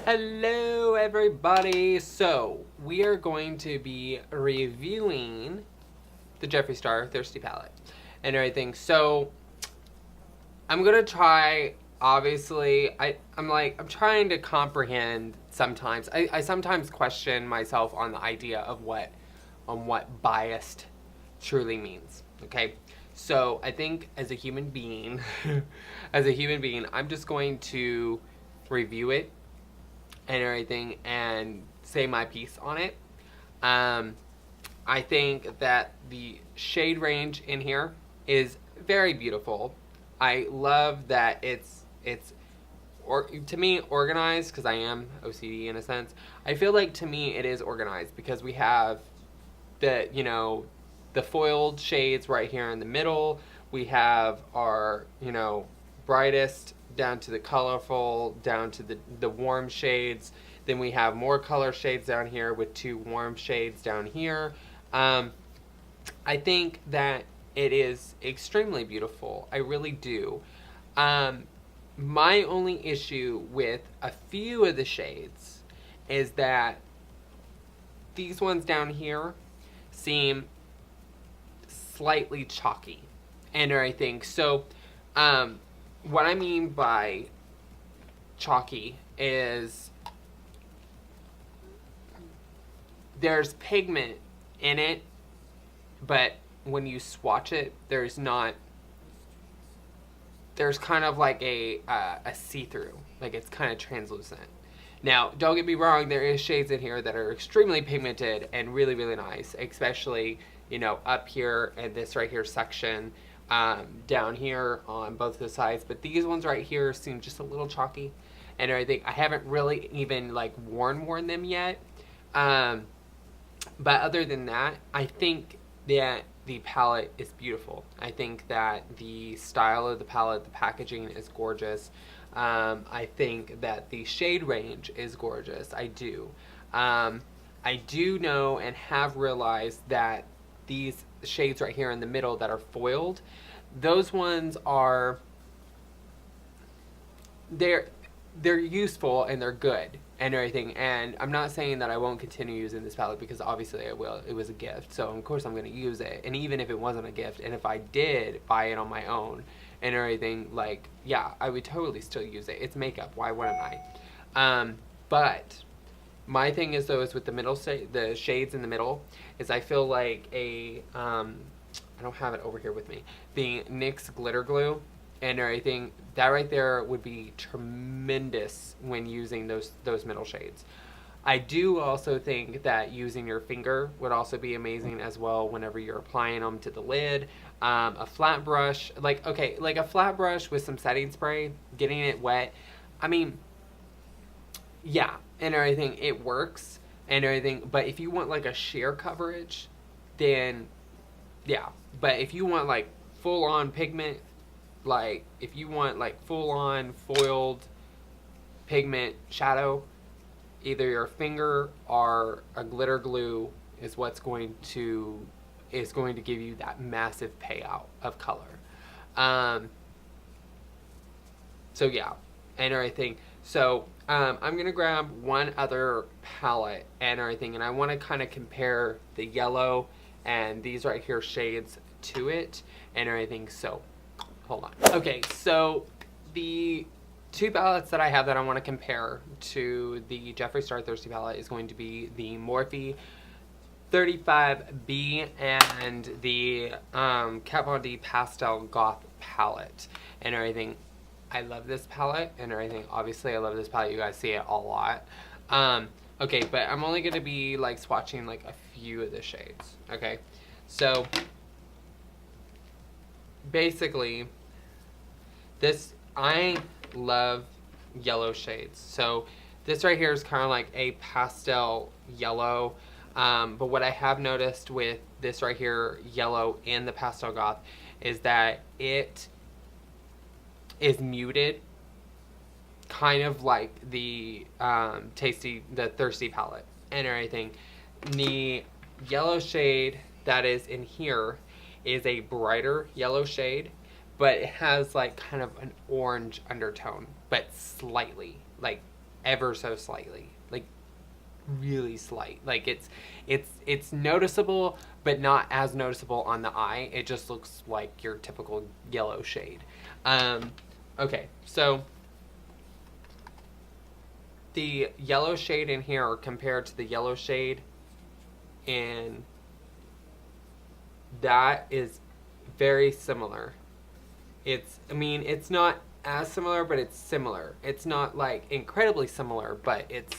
Hello everybody! So, we are going to be reviewing the Jeffree Star Thirsty Palette and everything. So, I'm gonna try, obviously, I'm trying to comprehend sometimes. I sometimes question myself on the idea of what biased truly means, okay? So, I think as a human being, I'm just going to review it and everything and say my piece on it. I think that the shade range in here is very beautiful. I love that it's to me organized, because I am OCD in a sense. I feel like to me it is organized because we have the the foiled shades right here in the middle. We have our brightest down to the colorful, down to the warm shades. Then we have more color shades down here with two warm shades down here. I think that it is extremely beautiful. I really do. My only issue with a few of the shades is that these ones down here seem slightly chalky and everything. So, what I mean by chalky is there's pigment in it, but when you swatch it, there's kind of like a see-through, like it's kind of translucent. Now, don't get me wrong, there is shades in here that are extremely pigmented and really, really nice, especially, up here in this right here section. Down here on both the sides, but these ones right here seem just a little chalky and everything. I haven't really even like worn them yet, but other than that, I think that the palette is beautiful. I think that the style of the palette, the packaging is gorgeous. I think that the shade range is gorgeous. I do know and have realized that these shades right here in the middle that are foiled, those ones are, they're useful and they're good and everything. And I'm not saying that I won't continue using this palette, because obviously I will. It was a gift, so of course I'm going to use it. And even if it wasn't a gift, and if I did buy it on my own and everything, like, yeah, I would totally still use it. It's makeup, why wouldn't I? But my thing is, though, is with the middle, the shades in the middle, is I feel like I don't have it over here with me, the NYX glitter glue and everything, that right there would be tremendous when using those middle shades. I do also think that using your finger would also be amazing as well whenever you're applying them to the lid. A flat brush, like a flat brush with some setting spray, getting it wet, I mean, yeah, and everything, it works and everything. But if you want like a sheer coverage, then yeah. But if you want like full on pigment, like if you want like full on foiled pigment shadow, either your finger or a glitter glue is what's going to give you that massive payout of color. So yeah, and everything. So I'm gonna grab one other palette and everything, and I want to kind of compare the yellow and these right here shades to it and everything. So hold on. Okay, so the two palettes that I have that I want to compare to the Jeffree Star Thirsty palette is going to be the Morphe 35B and the Kat Von D Pastel Goth palette and everything. I love this palette and everything. Obviously, I love this palette. You guys see it a lot. Okay, but I'm only going to be like swatching like a few of the shades. Okay, so basically, I love yellow shades. So this right here is kind of like a pastel yellow. But what I have noticed with this right here, yellow in the Pastel Goth, is that it is muted, kind of like the Thirsty palette and everything. The yellow shade that is in here is a brighter yellow shade, but it has like kind of an orange undertone, but slightly, like ever so slightly, like really slight. Like it's noticeable, but not as noticeable on the eye. It just looks like your typical yellow shade. Okay, so the yellow shade in here compared to the yellow shade in that is very similar. I mean, it's not as similar, but it's similar. It's not like incredibly similar, but it's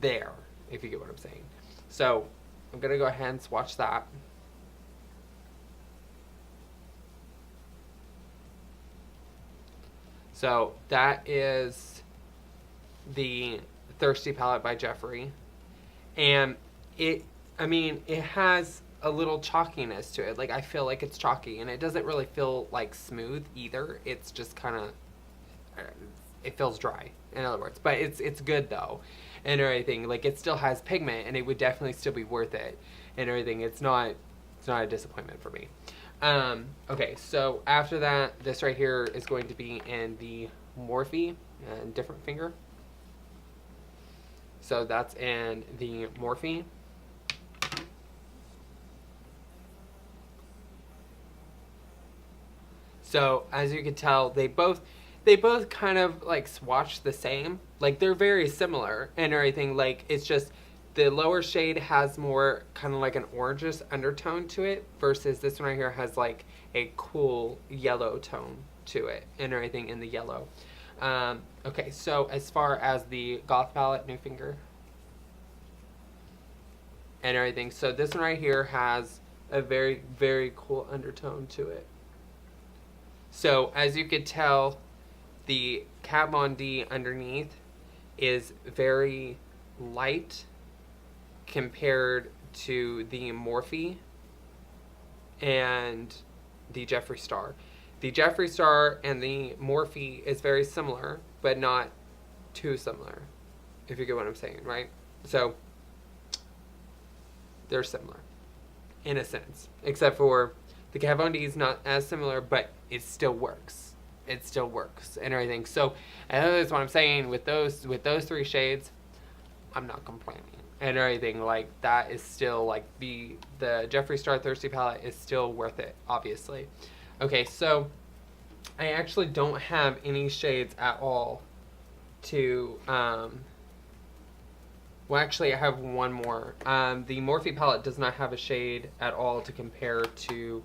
there, if you get what I'm saying. So I'm gonna go ahead and swatch that. So that is the Thirsty palette by JEFFREE, and it has a little chalkiness to it. Like, I feel like it's chalky, and it doesn't really feel like smooth either. It's just kind of, it feels dry, in other words. But it's good though, and everything. Like, it still has pigment, and it would definitely still be worth it, and everything. It's not a disappointment for me. Okay, so after that, this right here is going to be in the Morphe, different finger. So that's in the Morphe. So as you can tell, they both kind of like swatch the same. Like, they're very similar and everything. Like, it's just the lower shade has more kind of like an orangish undertone to it, versus this one right here has like a cool yellow tone to it and everything in the yellow. Okay, so as far as the Goth palette, new finger, and everything. So this one right here has a very, very cool undertone to it. So as you could tell, the Kat Von D underneath is very light compared to the Morphe and the JEFFREE Star. The JEFFREE Star and the Morphe is very similar, but not too similar, if you get what I'm saying, right? So they're similar in a sense, except for the Kat Von D is not as similar, but it still works. It still works and everything. So that's what I'm saying with those three shades. I'm not complaining and everything. Like, that is still like the JEFFREE Star Thirsty palette is still worth it, obviously. Okay, so I actually don't have any shades at all to well, actually, I have one more. The Morphe palette does not have a shade at all to compare to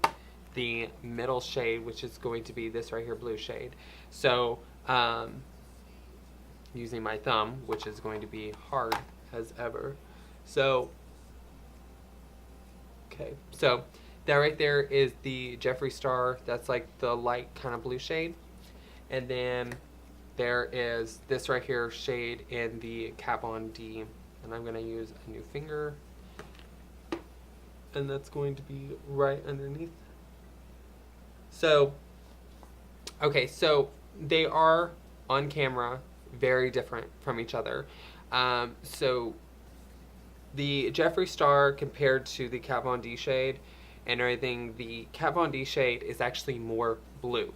the middle shade, which is going to be this right here, blue shade. So, using my thumb, which is going to be hard as ever. So, okay. So, that right there is the JEFFREE Star. That's like the light kind of blue shade. And then there is this right here shade in the Kat Von D. And I'm going to use a new finger, and that's going to be right underneath. So, okay, so they are on camera very different from each other. So the JEFFREE Star compared to the Kat Von D shade and everything, the Kat Von D shade is actually more blue.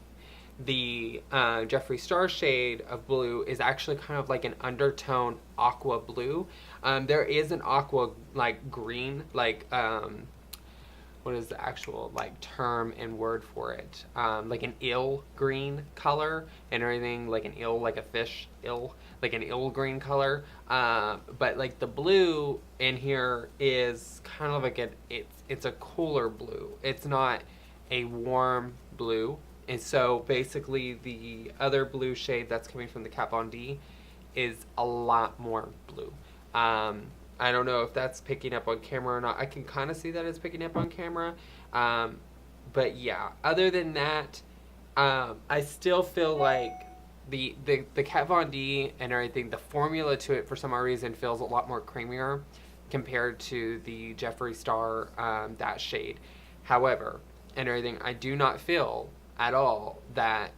The JEFFREE Star shade of blue is actually kind of like an undertone aqua blue. There is an aqua like green, like what is the actual like term and word for it? Like an eel green color and everything, like an eel, like a fish eel, like an eel green color. But like the blue in here is kind of like it's a cooler blue. It's not a warm blue. And so basically the other blue shade that's coming from the Kat Von D is a lot more blue. I don't know if that's picking up on camera or not. I can kind of see that it's picking up on camera. But yeah, other than that, I still feel like the Kat Von D and everything, the formula to it for some odd reason feels a lot more creamier compared to the JEFFREE Star, that shade. However, and everything, I do not feel at all that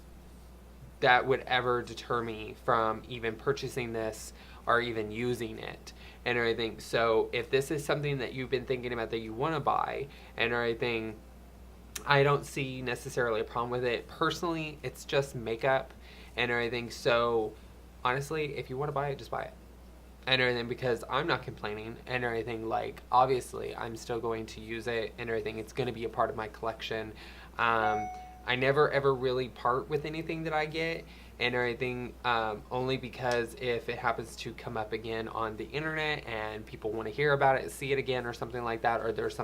would ever deter me from even purchasing this or even using it and everything. So if this is something that you've been thinking about that you want to buy and everything, I don't see necessarily a problem with it. Personally, it's just makeup and everything. So honestly, if you want to buy it, just buy it. And everything, because I'm not complaining and everything. Like, obviously I'm still going to use it and everything. It's going to be a part of my collection. I never ever really part with anything that I get and everything, only because if it happens to come up again on the internet and people want to hear about it, see it again or something like that, or there's something